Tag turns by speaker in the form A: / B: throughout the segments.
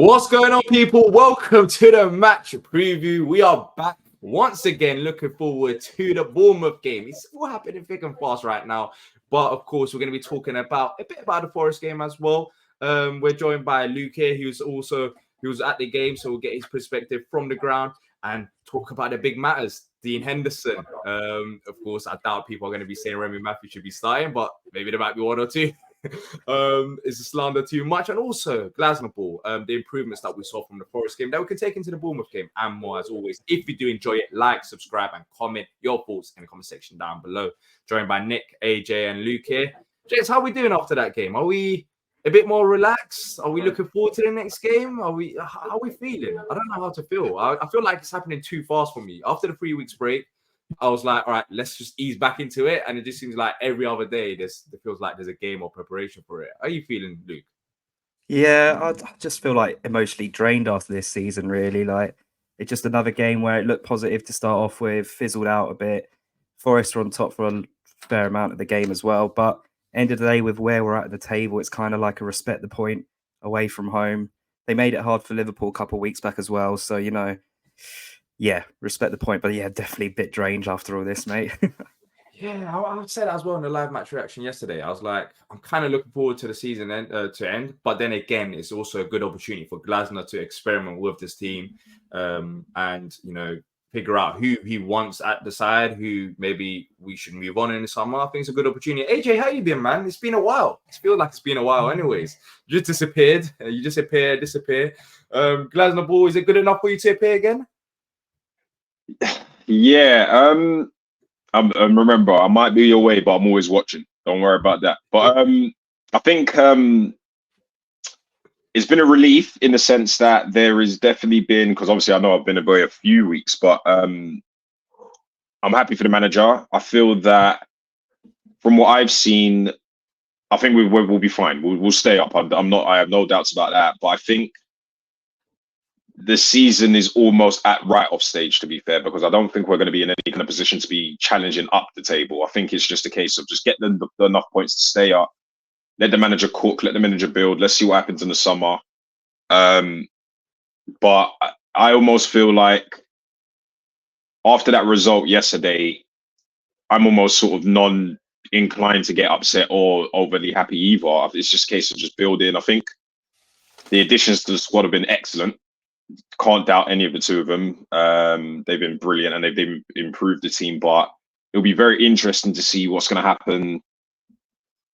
A: What's going on, people? Welcome to the match preview. We are back once again, looking forward to the Bournemouth game. It's all happening thick and fast right now. But of course, we're going to be talking about a bit about the Forest game as well. We're joined by Luke here, he was at the game, so we'll get his perspective from the ground and talk about the big matters. Dean Henderson. Of course, I doubt people are going to be saying Remy Matthews should be starting, but maybe there might be one or two. Is the slander too much? And also Glasner Ball, the improvements that we saw from the Forest game that we can take into the Bournemouth game and more. As always, if you do enjoy it, like, subscribe, and comment your thoughts in the comment section down below. Joined by Nick, AJ, and Luke here. James, how are we doing after that game? Are we a bit more relaxed? Are we looking forward to the next game? How are we feeling? I don't know how to feel. I feel like it's happening too fast for me. After the 3 weeks break, I was like, all right, let's just ease back into it. And it just seems like every other day, it feels like there's a game or preparation for it. How are you feeling, Luke?
B: Yeah, I just feel like emotionally drained after this season, really. Like, it's just another game where it looked positive to start off with, fizzled out a bit. Forest are on top for a fair amount of the game as well. But end of the day, with where we're at the table, it's kind of like a respect the point away from home. They made it hard for Liverpool a couple of weeks back as well. So, yeah, respect the point, but yeah, definitely a bit drained after all this, mate.
A: Yeah, I would say that as well in the live match reaction yesterday. I was like, I'm kind of looking forward to the season to end, but then again, it's also a good opportunity for Glasner to experiment with this team, and figure out who he wants at the side, who maybe we should move on in the summer. I think it's a good opportunity. AJ, how you been, man? It's been a while. It feels like it's been a while, anyways. You just disappeared. You just disappear. Glasner Ball, is it good enough for you to appear again?
C: Yeah, remember, I might be away, but I'm always watching. Don't worry about that. But I think it's been a relief in the sense that there has definitely been, because obviously I know I've been away a few weeks, but I'm happy for the manager. I feel that from what I've seen, I think we'll be fine. We'll stay up. I have no doubts about that. But I think the season is almost at write-off stage, to be fair, because I don't think we're going to be in any kind of position to be challenging up the table. I think it's just a case of just getting enough points to stay up, let the manager cook, let the manager build. Let's see what happens in the summer. But I almost feel like after that result yesterday, I'm almost sort of non-inclined to get upset or overly happy either. It's just a case of just building. I think the additions to the squad have been excellent. Can't doubt any of the two of them. They've been brilliant and they've improved the team, but it'll be very interesting to see what's going to happen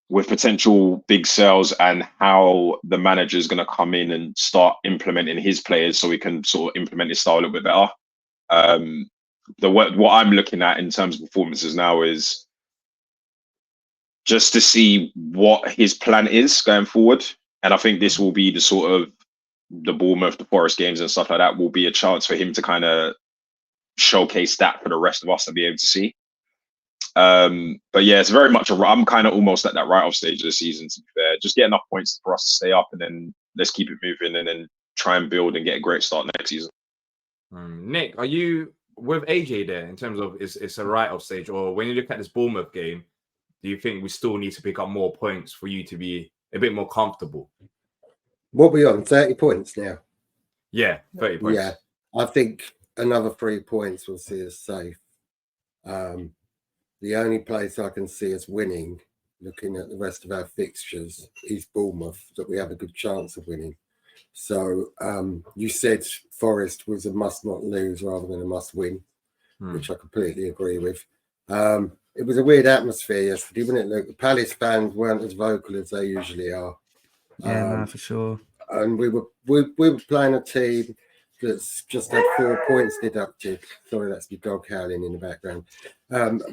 C: with potential big sales and how the manager is going to come in and start implementing his players so we can sort of implement his style a little bit better. What I'm looking at in terms of performances now is just to see what his plan is going forward. And I think this will be the sort of the Bournemouth, the Forest games and stuff like that will be a chance for him to kind of showcase that for the rest of us to be able to see. But yeah, it's very much I'm kind of almost at that write-off stage of the season, to be fair. Just get enough points for us to stay up and then let's keep it moving and then try and build and get a great start next season.
A: Nick, are you with AJ there in terms of it's a write-off stage, or when you look at this Bournemouth game, do you think we still need to pick up more points for you to be a bit more comfortable?
D: What are we on? 30 points now?
A: Yeah, 30 points.
D: Yeah, I think another 3 points will see us safe. The only place I can see us winning, looking at the rest of our fixtures, is Bournemouth, that we have a good chance of winning. So you said Forest was a must-not lose rather than a must-win, which I completely agree with. It was a weird atmosphere yesterday, wasn't it? Look, the Palace fans weren't as vocal as they usually are.
B: Yeah, for sure.
D: And we were playing a team that's just had 4 points deducted. Sorry, that's the dog howling in the background.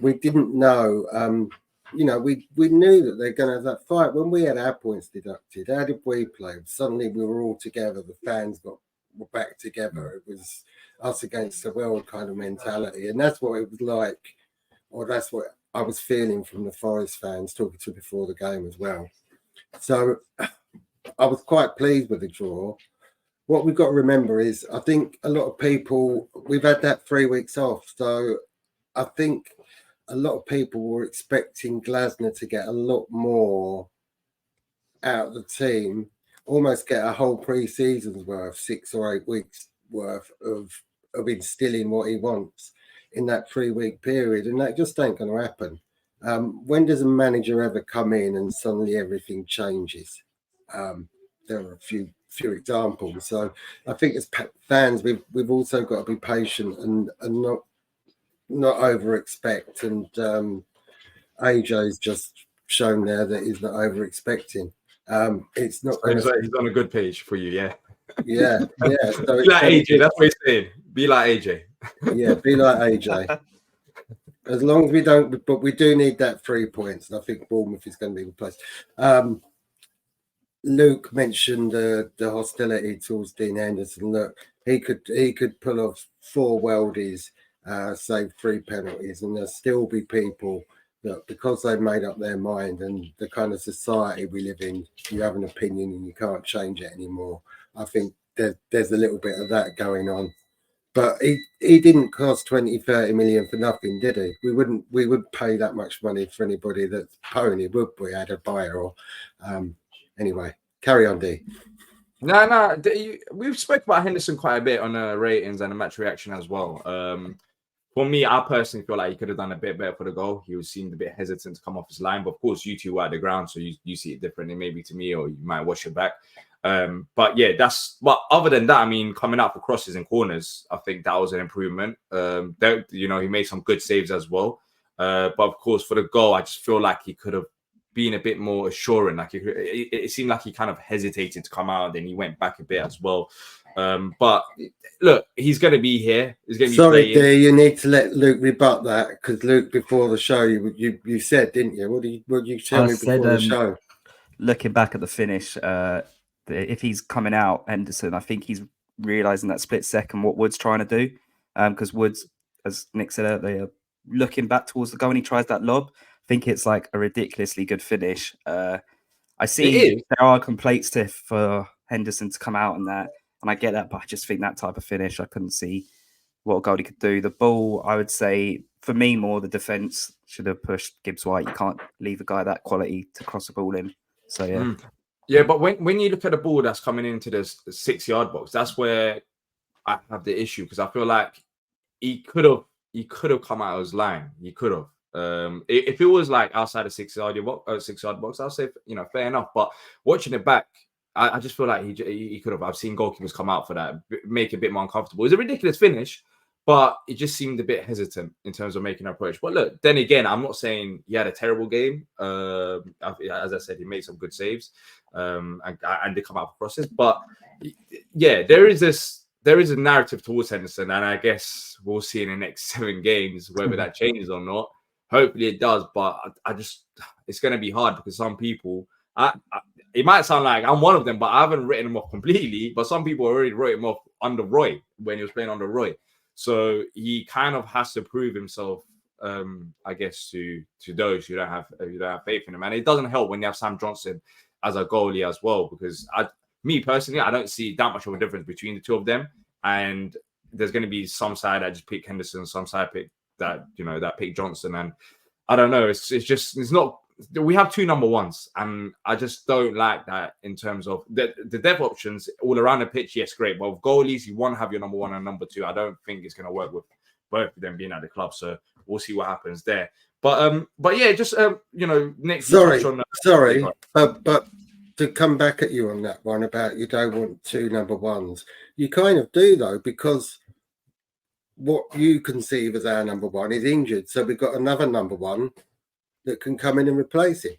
D: We didn't know, we knew that they're going to have that fight. When we had our points deducted, how did we play? Suddenly we were all together. The fans were back together. It was us against the world kind of mentality. And that's what it was like, or that's what I was feeling from the Forest fans, talking to before the game as well. So I was quite pleased with the draw. What we've got to remember is, I think a lot of people, we've had that 3 weeks off. So I think a lot of people were expecting Glasner to get a lot more out of the team almost get a whole pre-season's worth, 6 or 8 weeks worth of instilling what he wants in that 3-week period, and that just ain't going to happen. When does a manager ever come in and suddenly everything changes? There are a few examples. So I think as fans, we've also got to be patient and not over expect. And AJ's just shown there that he's not over expecting. It's not.
A: He's on a good page for you, yeah.
D: Yeah. So
A: be like AJ. That's what he's saying. Be like AJ.
D: Yeah, be like AJ. As long as we don't, but we do need that 3 points, and I think Bournemouth is going to be replaced. Luke mentioned the hostility towards Dean Henderson. Look, he could pull off 4 worldies, save 3 penalties, and there'll still be people that, because they've made up their mind and the kind of society we live in, you have an opinion and you can't change it anymore. I think there's a little bit of that going on. But he didn't cost 20-30 million for nothing, did he? We wouldn't pay that much money for anybody that's pony, would we? Had a buyer or anyway. Carry on, D.
A: No. We've spoken about Henderson quite a bit on the ratings and the match reaction as well. For me, I personally feel like he could have done a bit better for the goal. He seemed a bit hesitant to come off his line, but of course, you two were at the ground, so you see it differently, maybe to me, or you might watch it back. But yeah, but other than that, I mean, coming out for crosses and corners, I think that was an improvement. He made some good saves as well. But of course, for the goal, I just feel like he could have been a bit more assuring. Like it seemed like he kind of hesitated to come out, then he went back a bit as well. But look, he's going to be here. He's going to be
D: Sorry,
A: playing.
D: D, you need to let Luke rebut that, because Luke, before the show, you said, didn't you? What did you tell me before the show?
B: Looking back at the finish, if he's coming out, Henderson, I think he's realising that split second what Wood's trying to do. Because Wood's, as Nick said earlier, looking back towards the goal and he tries that lob. I think it's like a ridiculously good finish. I see there are complaints for Henderson to come out and that, and I get that, but I just think that type of finish, I couldn't see what goal he could do. The ball, I would say, for me, more the defence should have pushed Gibbs White. You can't leave a guy that quality to cross the ball in. So yeah.
A: Yeah, but when you look at the ball that's coming into the 6-yard box, that's where I have the issue, because I feel like he could have come out of his line. He could have. If it was like outside the 6-yard box, I'll say, fair enough. But watching it back, I just feel like he could have. I've seen goalkeepers come out for that, make it a bit more uncomfortable. It was a ridiculous finish, but it just seemed a bit hesitant in terms of making an approach. But look, then again, I'm not saying he had a terrible game. As I said, he made some good saves, and they come out for crosses. But yeah, there is a narrative towards Henderson, and I guess we'll see in the next 7 games whether that changes or not. Hopefully it does, but it's going to be hard, because some people, it might sound like I'm one of them, but I haven't written him off completely. But some people already wrote him off under Roy, when he was playing under Roy. So he kind of has to prove himself, I guess, to those who don't have faith in him. And it doesn't help when you have Sam Johnson as a goalie as well, because me personally, I don't see that much of a difference between the two of them. And there's going to be some side that just pick Henderson, some side pick that pick Johnson. And I don't know. It's not. We have 2 number ones, and I just don't like that in terms of the depth options all around the pitch. Yes, great, but with goalies, you want to have your number 1 and number 2. I don't think it's going to work with both of them being at the club. So we'll see what happens there. But yeah, just next.
D: Sorry, but to come back at you on that one about you don't want 2 number 1s, you kind of do though, because what you conceive as our number 1 is injured, so we've got another number 1 that can come in and replace him.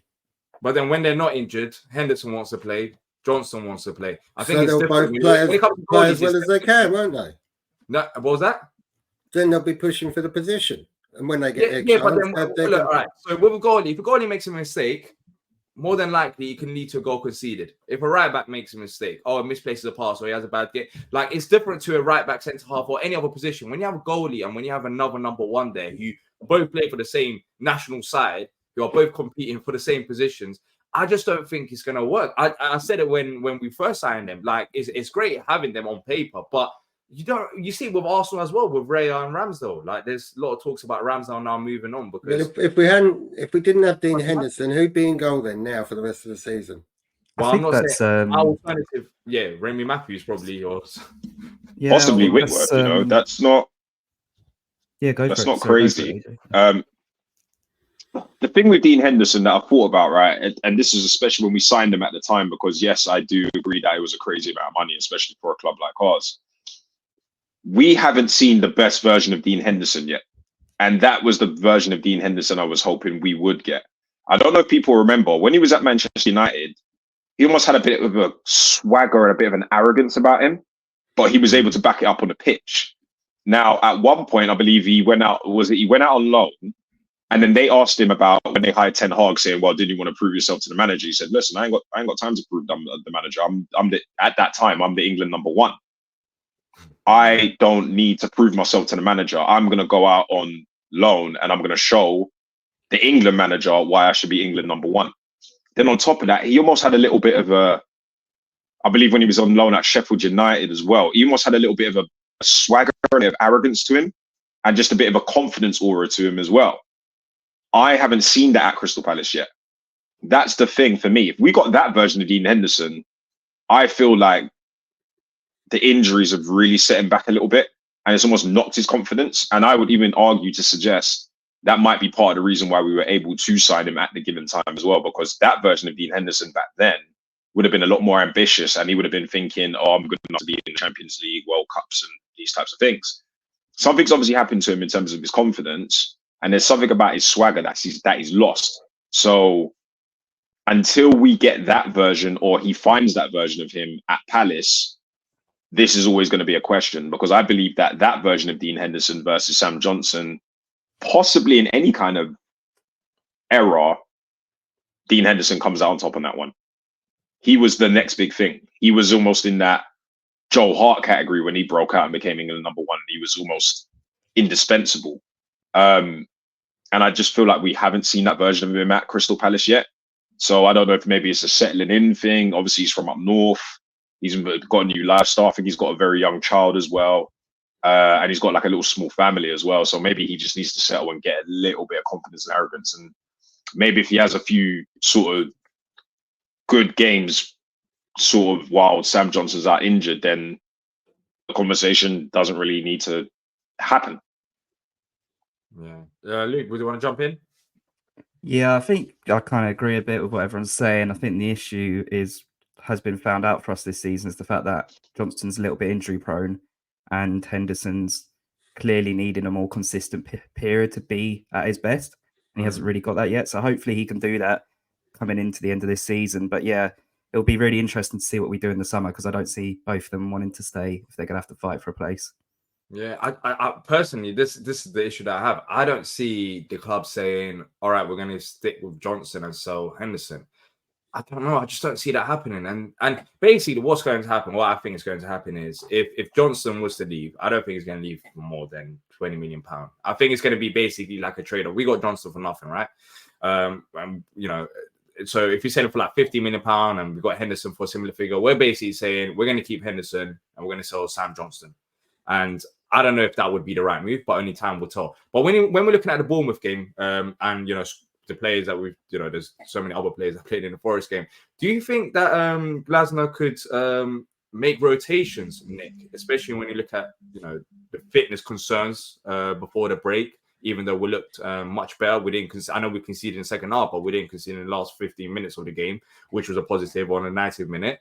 A: But then when they're not injured, Henderson wants to play, Johnson wants to play. I think
D: so they'll both play as well as they can, won't they?
A: No, what was that?
D: Then they'll be pushing for the position, and when they get
A: but then all right. So with a goalie, if a goalie makes a mistake, more than likely it can lead to a goal conceded. If a right back makes a mistake, or misplaces a pass, or he has a bad game, like it's different to a right back, centre half, or any other position. When you have a goalie and when you have another number 1 there who both play for the same national side, who are both competing for the same positions, I just don't think it's going to work. I said it when we first signed them. Like it's great having them on paper, but you see with Arsenal as well, with Raya and Ramsdale. Like there's a lot of talks about Ramsdale now moving on, because
D: if we didn't have Dean Henderson, who'd be in goal then now for the rest of the season?
A: Well,
B: I
A: I'm
B: think
A: not
B: that's
A: saying our alternative. Yeah, Remy Matthews probably, or
B: yeah,
C: Possibly
B: well,
C: Whitworth. That's not
B: yeah, go for it.
C: not
B: Sorry, go for
C: crazy.
B: it, AJ.
C: The thing with Dean Henderson that I thought about, right, and this is especially when we signed him at the time, because yes, I do agree that it was a crazy amount of money, especially for a club like ours. We haven't seen the best version of Dean Henderson yet. And that was the version of Dean Henderson I was hoping we would get. I don't know if people remember when he was at Manchester United, he almost had a bit of a swagger and a bit of an arrogance about him, but he was able to back it up on the pitch. Now, at one point, I believe he went out, he went out on loan, and then they asked him about when they hired Ten Hag, saying, "Well, did you want to prove yourself to the manager?" He said, "Listen, I ain't got time to prove I'm the manager. At that time, I'm the England number one. I don't need to prove myself to the manager. I'm going to go out on loan and I'm going to show the England manager why I should be England number one." Then on top of that, he almost had a little bit of I believe when he was on loan at Sheffield United as well, he almost had a little bit of a swagger, a bit of arrogance to him, and just a bit of a confidence aura to him as well. I haven't seen that at Crystal Palace yet. That's the thing for me. If we got that version of Dean Henderson, I feel like the injuries have really set him back a little bit, and it's almost knocked his confidence. And I would even argue to suggest that might be part of the reason why we were able to sign him at the given time as well, because that version of Dean Henderson back then would have been a lot more ambitious, and he would have been thinking, "Oh, I'm good enough to be in the Champions League, World Cups, and these types of things." Something's obviously happened to him in terms of his confidence, and there's something about his swagger that he's lost. So until we get that version, or he finds that version of him at Palace, this is always going to be a question, because I believe that that version of Dean Henderson versus Sam Johnson, possibly in any kind of era, Dean Henderson comes out on top on that one. He was the next big thing. He was almost in that Joe Hart category when he broke out and became England number one. He was almost indispensable. And I just feel like we haven't seen that version of him at Crystal Palace yet. So I don't know if maybe it's a settling in thing. Obviously, he's from up north. He's got a new lifestyle. I think he's got a very young child as well. And he's got like a little small family as well. So maybe he just needs to settle and get a little bit of confidence and arrogance. And maybe if he has a few sort of good games, sort of while Sam Johnson's out injured, then the conversation doesn't really need to happen.
A: Yeah. Luke, would you want to jump in?
B: Yeah, I think I kind of agree a bit with what everyone's saying. I think the issue has been found out for us this season is the fact that Johnston's a little bit injury prone, and Henderson's clearly needing a more consistent period to be at his best. And he hasn't really got that yet. So hopefully he can do that coming into the end of this season. But yeah, it'll be really interesting to see what we do in the summer, because I don't see both of them wanting to stay if they're going to have to fight for a place.
A: Yeah, I personally, this is the issue that I have. I don't see the club saying, "All right, we're going to stick with Johnson and sell Henderson." I don't know. I just don't see that happening. And basically, what's going to happen, what I think is going to happen is if Johnson was to leave, I don't think he's going to leave for more than £20 million. I think it's going to be basically like a trade-off. We got Johnson for nothing, right? And you know, so if you sell him for like £50 million and we got Henderson for a similar figure, we're basically saying we're going to keep Henderson and we're going to sell Sam Johnston. And I don't know if that would be the right move, but only time will tell. But when we're looking at the Bournemouth game, and you know, the players that we've, you know, there's so many other players that played in the Forest game. Do you think that Glasner could make rotations, Nick, especially when you look at, you know, the fitness concerns before the break? Even though we looked much better, we didn't. I know we conceded in the second half, but we didn't concede in the last 15 minutes of the game, which was a positive on the 90th minute.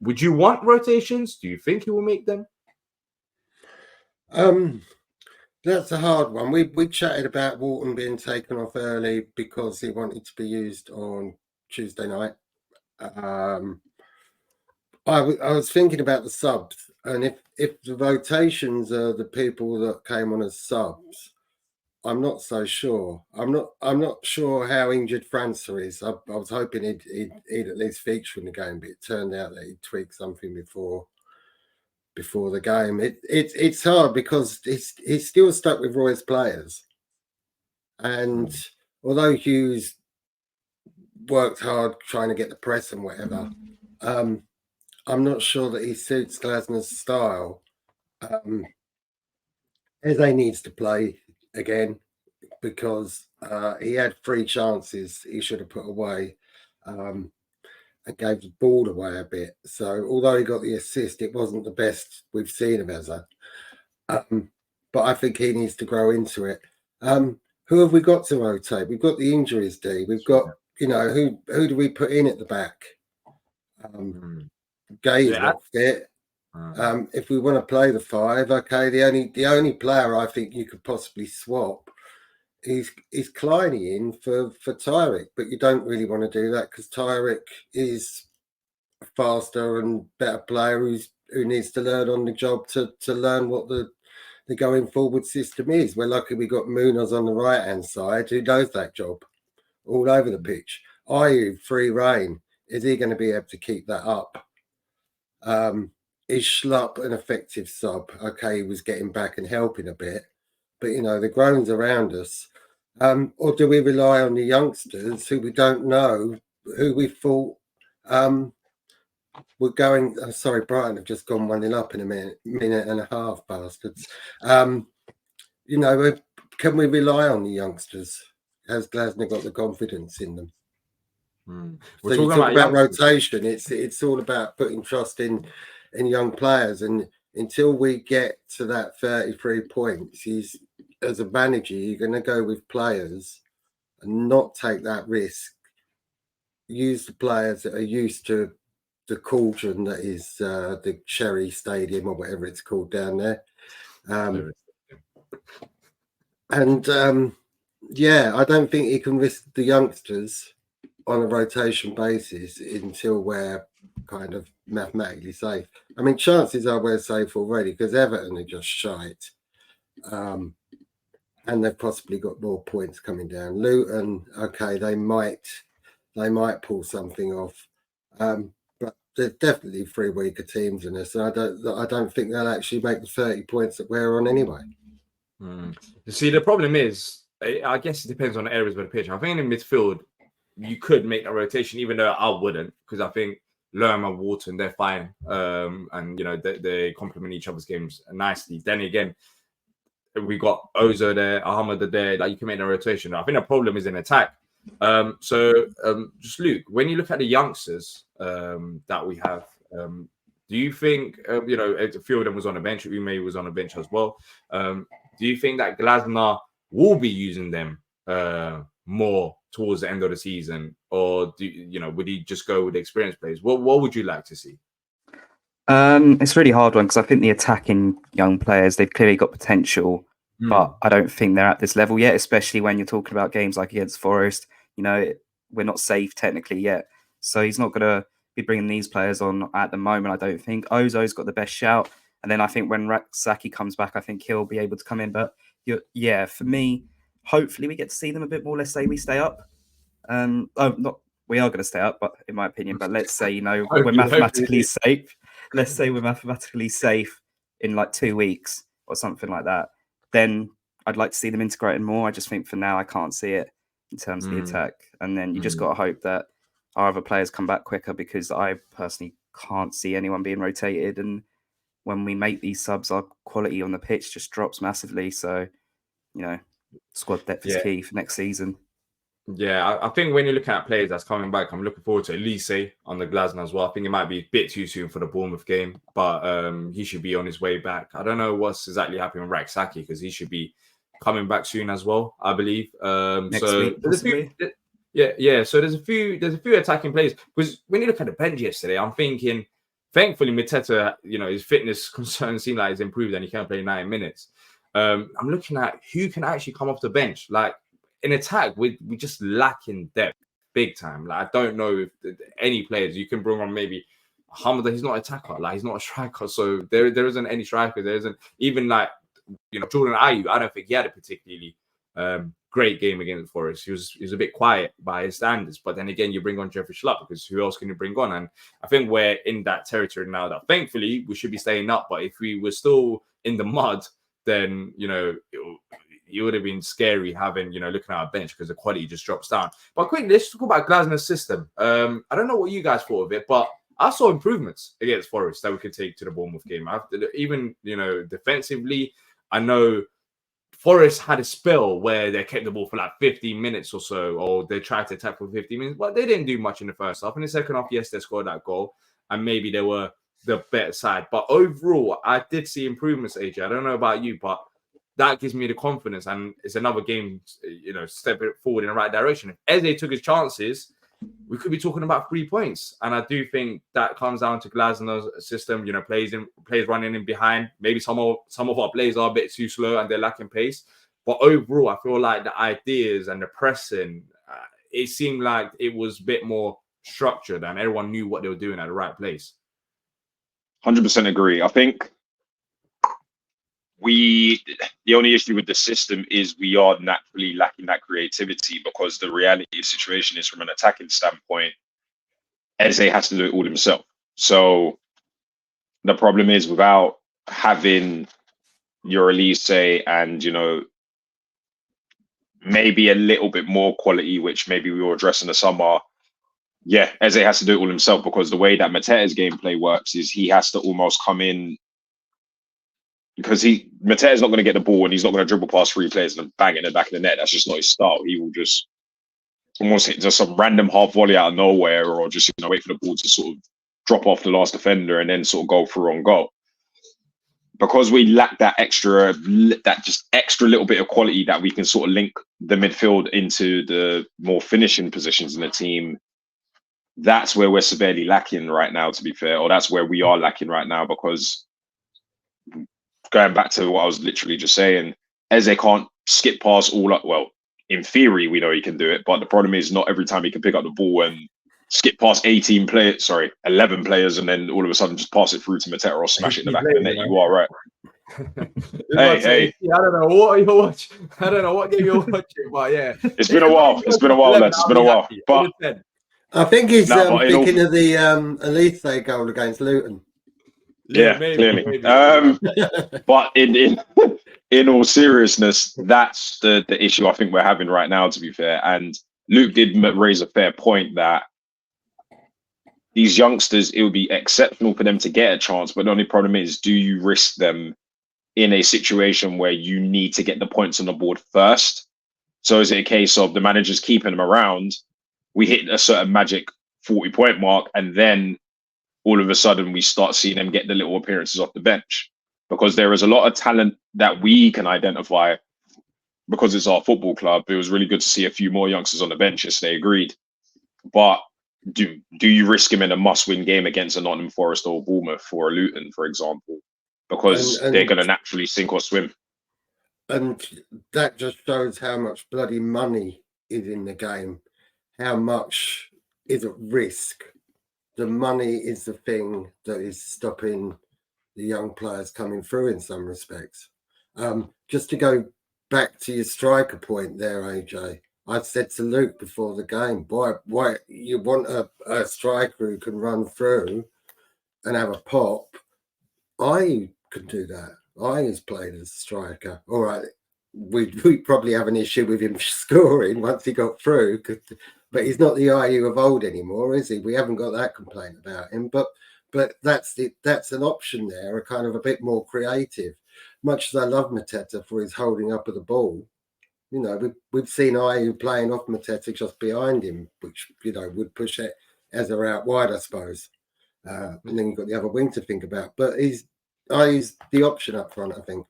A: Would you want rotations? Do you think he will make them?
D: That's a hard one. We chatted about Wharton being taken off early because he wanted to be used on Tuesday night. I was thinking about the subs, and if the rotations are the people that came on as subs, I'm not so sure. I'm not sure how injured França is. I was hoping he'd at least feature in the game, but it turned out that he tweaked something before the game. It's hard because he's still stuck with Roy's players, and although Hughes worked hard trying to get the press and whatever, I'm not sure that he suits Glasner's style. Eze needs to play again because he had 3 chances he should have put away. and gave the ball away a bit. So although he got the assist, it wasn't the best we've seen of Eza. But I think he needs to grow into it. Who have we got to rotate? We've got the injuries, D. We've got, who do we put in at the back? Gay's not fit. If we want to play the 5, okay, the only player I think you could possibly swap is Kleiny in for Tyrick, but you don't really want to do that because Tyrick is a faster and better player who needs to learn on the job to learn what the going forward system is. We're lucky we got Munoz on the right hand side who knows that job all over the pitch. Ayew, free reign. Is he going to be able to keep that up? Is Schlupp an effective sub? Okay, he was getting back and helping a bit, but the groans around us. Or do we rely on the youngsters who we don't know, who we thought were going? I'm sorry, Brighton have just gone 1-0 up in a minute and a half, bastards. Can we rely on the youngsters? Has Glasner got the confidence in them?
A: We're
D: So you
A: talking
D: talk about
A: youngsters.
D: rotation. It's all about putting trust in young players, and until we get to that 33 points, as a manager, you're going to go with players and not take that risk. Use the players that are used to the cauldron that is the Sherry Stadium or whatever it's called down there. I don't think he can risk the youngsters on a rotation basis until we're kind of mathematically safe. I mean, chances are we're safe already because Everton are just shite. And they've possibly got more points coming down. Luton, okay, they might pull something off. But there's definitely 3 weaker teams in this. And I don't think they'll actually make the 30 points that we're on anyway.
A: You see, the problem is, I guess it depends on the areas of the pitch. I think in midfield, you could make a rotation, even though I wouldn't, because I think Lerma, Wharton, they're fine. And, they complement each other's games nicely. Then again, we got Ozo there, Ahmed there, like you can make a rotation. I think the problem is in attack. Just Luke, when you look at the youngsters that we have, do you think, a few of them was on the bench, Ume was on the bench as well. Do you think that Glasner will be using them more towards the end of the season, or would he just go with the experienced players? What would you like to see?
B: It's a really hard one because I think the attacking young players, they've clearly got potential, but I don't think they're at this level yet, especially when you're talking about games like against Forest. We're not safe technically yet. So he's not going to be bringing these players on at the moment, I don't think. Ozo's got the best shout. And then I think when Saki comes back, I think he'll be able to come in. But for me, hopefully we get to see them a bit more. Let's say we stay up. We are going to stay up, but in my opinion, but let's say, we're mathematically safe. Let's say we're mathematically safe in like 2 weeks or something like that. Then I'd like to see them integrating more. I just think for now, I can't see it in terms of the attack. And then you just got to hope that our other players come back quicker, because I personally can't see anyone being rotated. And when we make these subs, our quality on the pitch just drops massively. So, squad depth is key for next season.
A: Yeah, I think when you're looking at players that's coming back, I'm looking forward to Elise on the Glasner as well. I think it might be a bit too soon for the Bournemouth game, but he should be on his way back. I don't know what's exactly happening with Raksaki, because he should be coming back soon as well, I believe.
B: Next week, possibly.
A: So there's a few attacking players, because when you look at the bench yesterday, I'm thinking, thankfully Mateta, his fitness concerns seem like it's improved and he can play 9 minutes. I'm looking at who can actually come off the bench, like. In attack, we just lack in depth big time. Like, I don't know if any players you can bring on. Maybe Hamada, he's not an attacker, like he's not a striker, so there isn't any striker. There isn't even Jordan Ayew. I don't think he had a particularly great game against Forest. He was a bit quiet by his standards, but then again, you bring on Jeffrey Schlupp, because who else can you bring on? And I think we're in that territory now that thankfully we should be staying up. But if we were still in the mud, then it would have been scary having, looking at our bench, because the quality just drops down. But quickly, let's talk about Glasner's system. I don't know what you guys thought of it, but I saw improvements against Forest that we could take to the Bournemouth game. Even, defensively, I know Forest had a spell where they kept the ball for like 15 minutes or so, or they tried to attack for 15 minutes, but they didn't do much in the first half. In the second half, yes, they scored that goal, and maybe they were the better side. But overall, I did see improvements, AJ. I don't know about you, but that gives me the confidence, and it's another game, stepping forward in the right direction. If Eze took his chances, we could be talking about 3 points. And I do think that comes down to Glasnow's system, players running in behind. Maybe some of our players are a bit too slow and they're lacking pace. But overall, I feel like the ideas and the pressing, it seemed like it was a bit more structured and everyone knew what they were doing at the right place.
C: 100% agree. I think the only issue with the system is we are naturally lacking that creativity, because the reality of the situation is, from an attacking standpoint, Eze has to do it all himself. So the problem is, without having your Elise and, maybe a little bit more quality, which maybe we will address in the summer, yeah, Eze has to do it all himself, because the way that Mateta's gameplay works is he has to almost come in, because Mateta's not going to get the ball and he's not going to dribble past 3 players and bang it in the back of the net. That's just not his style. He will just almost hit just some random half volley out of nowhere, or just wait for the ball to sort of drop off the last defender and then sort of go through on goal. Because we lack that extra little bit of quality that we can sort of link the midfield into the more finishing positions in the team, that's where we're severely lacking right now, to be fair, or that's where we are lacking right now. Because going back to what I was literally just saying, Eze can't skip past all up. Well, in theory, we know he can do it, but the problem is not every time he can pick up the ball and skip past 11 players, and then all of a sudden just pass it through to Mateta or smash it in the back of the net. You are right. Hey.
A: I don't know what you're watching. I don't know what game you're watching, but yeah.
C: It's been a while. It's been a while, lads. It's been a while. But
D: I think he's thinking of the Elise goal against Luton.
C: Yeah, clearly. But in all seriousness, that's the issue I think we're having right now, to be fair. And Luke did raise a fair point that these youngsters, it would be exceptional for them to get a chance, but the only problem is, do you risk them in a situation where you need to get the points on the board first? So is it a case of the managers keeping them around, we hit a certain magic 40-point mark, and then all of a sudden we start seeing them get the little appearances off the bench? Because there is a lot of talent that we can identify, because it's our football club. It was really good to see a few more youngsters on the bench yesterday, agreed. But do you risk him in a must-win game against a Nottingham Forest or Bournemouth or a Luton, for example? Because they're going to naturally sink or swim.
D: And that just shows how much bloody money is in the game, how much is at risk. The money is the thing that is stopping the young players coming through in some respects. Just to go back to your striker point there, AJ, I said to Luke before the game, why you want a striker who can run through and have a pop? I could do that. I has played as a striker. All right, we probably have an issue with him scoring once he got through, but he's not the IU of old anymore, is he? We haven't got that complaint about him. But that's an option there, a kind of a bit more creative. Much as I love Mateta for his holding up of the ball, we've seen IU playing off Mateta just behind him, which would push it Eze out wide, I suppose. And then you've got the other wing to think about. But he's the option up front, I think.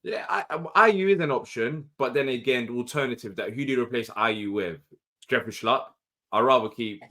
A: Yeah, IU is an option, but then again, the alternative, that who do you replace IU with? Jeffrey Schlupp? I'd rather keep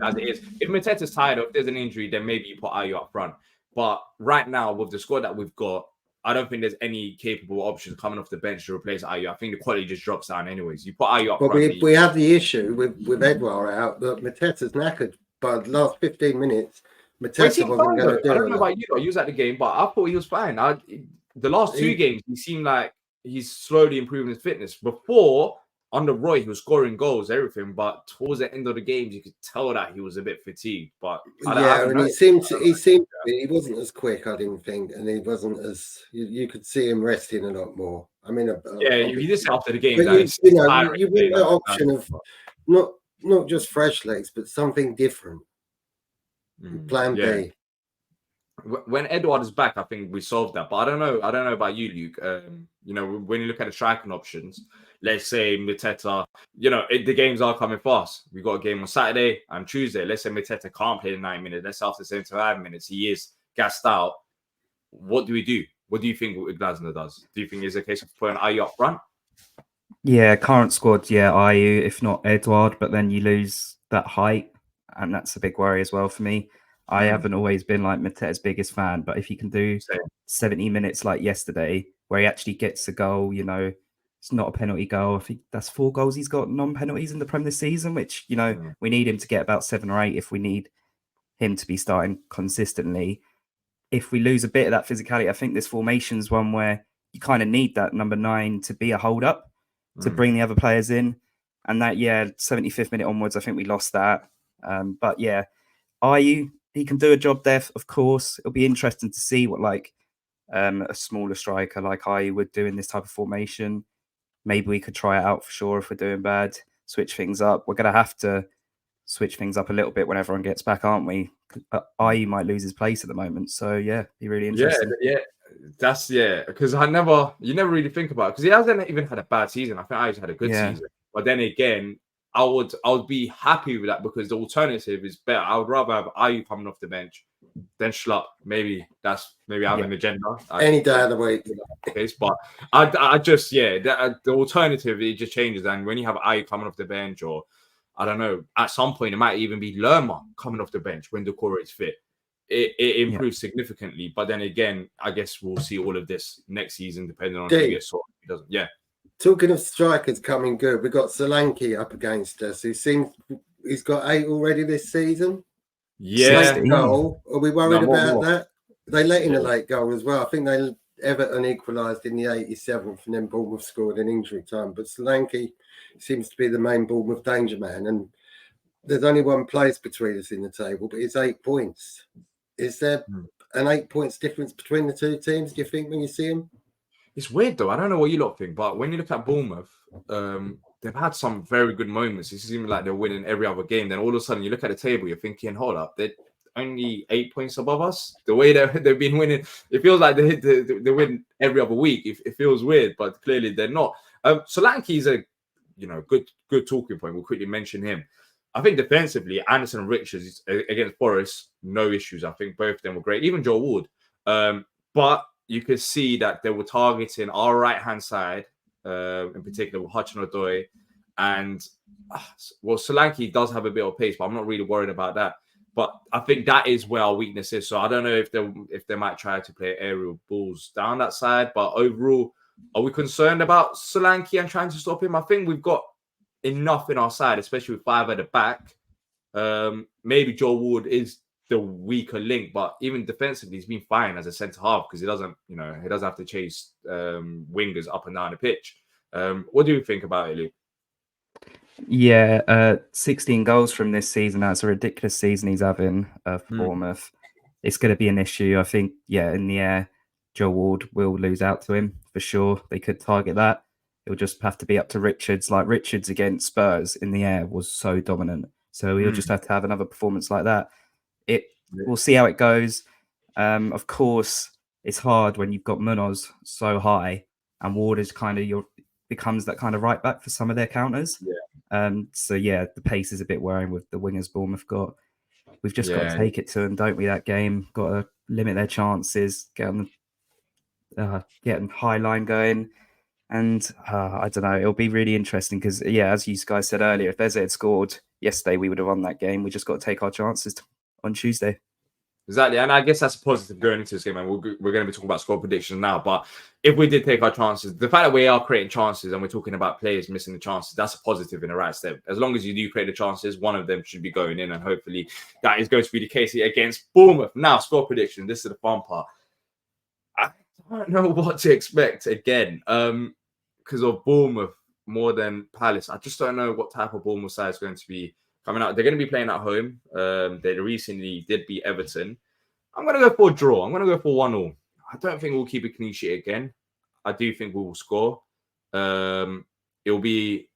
A: as it is. If Mateta's tired, or if there's an injury, then maybe you put IU up front. But right now, with the squad that we've got, I don't think there's any capable options coming off the bench to replace IU. I think the quality just drops down anyways. You put IU up front.
D: But we have the issue with Edouard out that Mateta's knackered by the last 15 minutes. Mateta wasn't going to do it.
A: I don't know about you, though. You was at the game, but I thought he was fine. The last 2 games, he seemed like he's slowly improving his fitness. Before, under Roy, he was scoring goals, everything, but towards the end of the games, you could tell that he was a bit fatigued. But he wasn't as quick, I didn't think, and he wasn't as you could see him resting a lot more. I mean, he did say after the game.
D: You want the option of not just fresh legs, but something different. Plan B.
A: when Edward is back, I think we solved that. But I don't know. I don't know about you, Luke. When you look at the striking options, let's say Mateta, the games are coming fast. We got a game on Saturday and Tuesday. Let's say Mateta can't play the 9 minutes. Let's say after 75 minutes, he is gassed out. What do we do? What do you think Glasner does? Do you think it's a case of putting Ayew up front?
B: Yeah, current squad, yeah, Ayew, if not Edward, but then you lose that height, and that's a big worry as well for me. I haven't always been like Mateta's biggest fan, but if you can do
A: Same.
B: 70 minutes like yesterday, where he actually gets a goal, it's not a penalty goal. I think that's 4 goals he's got non-penalties in the Prem this season, which, we need him to get about 7 or 8 if we need him to be starting consistently. If we lose a bit of that physicality, I think this formation's one where you kind of need that number 9 to be a hold-up, to bring the other players in. And that, 75th minute onwards, I think we lost that. But yeah, Ayew, he can do a job there, of course. It'll be interesting to see what a smaller striker like Ayew would do in this type of formation. Maybe we could try it out for sure if we're doing bad, switch things up. We're going to have to switch things up a little bit when everyone gets back, aren't we? Ayew might lose his place at the moment. So yeah, be really interesting.
A: Yeah. Because you never really think about it because he hasn't even had a bad season. I think Ayew's had a good season, but then again, I would be happy with that because the alternative is better. I would rather have Ayew coming off the bench than Schlupp. Maybe I have an agenda.
D: Any day of the week.
A: But I just the alternative it just changes. And when you have Ayew coming off the bench, or I don't know, at some point it might even be Lerma coming off the bench when Decore is fit. It improves significantly, but then again, I guess we'll see all of this next season, depending on who gets sorted. Who doesn't. Yeah.
D: Talking of strikers coming good, we've got Solanke up against us. He's got 8 already this season.
A: Yeah.
D: Late goal. Are we worried about
A: more.
D: that? They let in a late goal as well. I think Everton equalised in the 87th, and then Bournemouth scored in injury time. But Solanke seems to be the main Bournemouth danger man, and there's only one place between us in the table, but it's 8 points. Is there an 8 points difference between the two teams, do you think, when you see them?
A: It's weird, though. I don't know what you lot think, but when you look at Bournemouth, they've had some very good moments. It seems like they're winning every other game. Then all of a sudden, you look at the table, you're thinking, hold up, they're only 8 points above us. The way they've been winning, it feels like they win every other week. It feels weird, but clearly they're not. Solanke is a good talking point. We'll quickly mention him. I think defensively, Anderson and Richards against Forest, no issues. I think both of them were great. Even Joe Ward. But you could see that they were targeting our right-hand side, in particular with Hudson-Odoi. And, Solanke does have a bit of pace, but I'm not really worried about that. But I think that is where our weakness is. So I don't know if they might try to play aerial balls down that side. But overall, are we concerned about Solanke and trying to stop him? I think we've got enough in our side, especially with 5 at the back. Maybe Joe Ward is the weaker link, but even defensively, he's been fine as a centre half because he doesn't have to chase wingers up and down the pitch. What do you think about it, Luke?
B: Yeah, 16 goals from this season. That's a ridiculous season he's having for Bournemouth. It's going to be an issue. I think, in the air, Joe Ward will lose out to him for sure. They could target that. It'll just have to be up to Richards. Like Richards against Spurs in the air was so dominant. So he'll just have to have another performance like that. We'll see how it goes. Of course, it's hard when you've got Munoz so high and Ward is becomes that kind of right back for some of their counters. The pace is a bit worrying with the wingers Bournemouth got. We've just got to take it to them, don't we? That game, got to limit their chances, getting high line going. And I don't know, it'll be really interesting because, as you guys said earlier, if Eze had scored yesterday, we would have won that game. We just got to take our chances on Tuesday.
A: Exactly, and I guess that's a positive going into this game, and we're going to be talking about score predictions now. But if we did take our chances, the fact that we are creating chances and we're talking about players missing the chances, that's a positive in the right step. As long as you do create the chances, one of them should be going in, and hopefully that is going to be the case here against Bournemouth. Now, score prediction. This is the fun part. I don't know what to expect again because of Bournemouth more than Palace. I just don't know what type of Bournemouth side is going to be coming out. They're going to be playing at home. They recently did beat Everton. I'm going to go for a draw. I'm going to go for 1-1. I don't think we'll keep a clean sheet again. I do think we will score. It'll be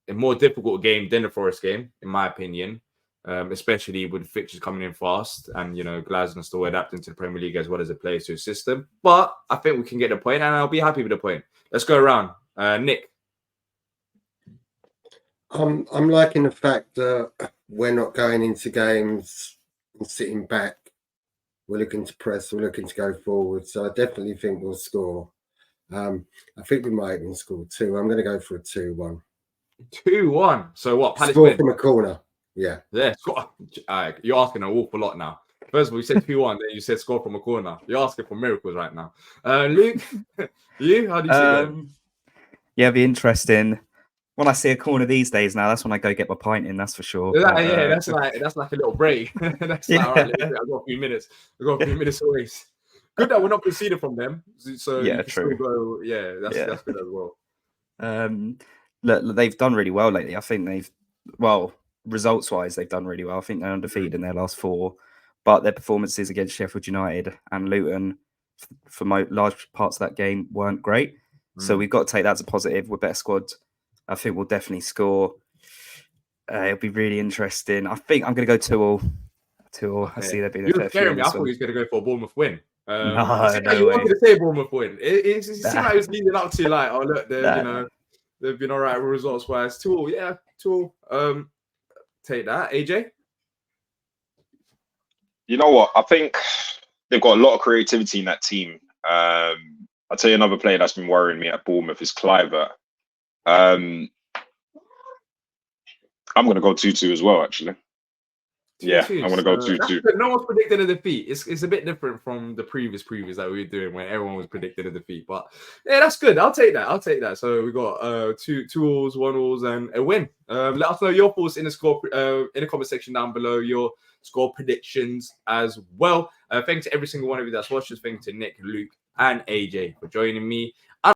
A: a more difficult game than the Forest game, in my opinion. especially with fixtures coming in fast and, Glasgow still adapting to the Premier League as well as it plays to his system. But I think we can get the point, and I'll be happy with the point. Let's go around. Nick.
D: I'm liking the fact that we're not going into games and sitting back. We're looking to press. We're looking to go forward. So I definitely think we'll score. I think we might even score 2. I'm going to go for a 2-1.
A: 2-1. So what? Palace
D: Score
A: win.
D: from a corner. Yeah.
A: Yeah. You're asking an awful lot now. First of all, you said 2-1, then you said score from a corner. You're asking for miracles right now. Luke, you? How do you see it going?
B: Yeah, it'd be interesting. When I see a corner these days now, that's when I go get my pint in, that's for sure.
A: Yeah,
B: But,
A: that's like a little break. That's
B: Yeah.
A: like, all right, I've got a few minutes. I've got a few minutes away. Good that we're not conceded from them. So
B: Yeah,
A: you can
B: true.
A: still go. Yeah, that's good as well.
B: Look, they've done really well lately. I think results-wise, they've done really well. I think they're undefeated in their last 4, but their performances against Sheffield United and Luton for large parts of that game weren't great. So we've got to take that as a positive. We're better squad. I think we'll definitely score. It'll be really interesting. I think I'm going to go 2-2. 2-2. I see there being a
A: You
B: fair
A: were
B: few
A: scaring
B: in
A: me. I
B: this
A: thought
B: one.
A: he was going to go for a Bournemouth win.
B: No,
A: it seemed like
B: no
A: you
B: way.
A: wanted to say Bournemouth win. It seemed like it was leading up to like, oh look,
B: Nah.
A: they've been all right results wise. 2-2. Yeah, 2-2. Take that, AJ.
C: You know what? I think they've got a lot of creativity in that team. I'll tell you another player that's been worrying me at Bournemouth is Cliver. I'm going to go 2-2 as well, actually. Yeah, I'm going to go 2-2.
A: No one's predicted a defeat. It's a bit different from the previous previews that we were doing when everyone was predicting a defeat. But yeah, that's good. I'll take that. So we got 2-2, 1-1, and a win. Let us know your thoughts in the comment section down below. Your score predictions as well. Thanks to every single one of you that's watched us. Thanks to Nick, Luke, and AJ for joining me.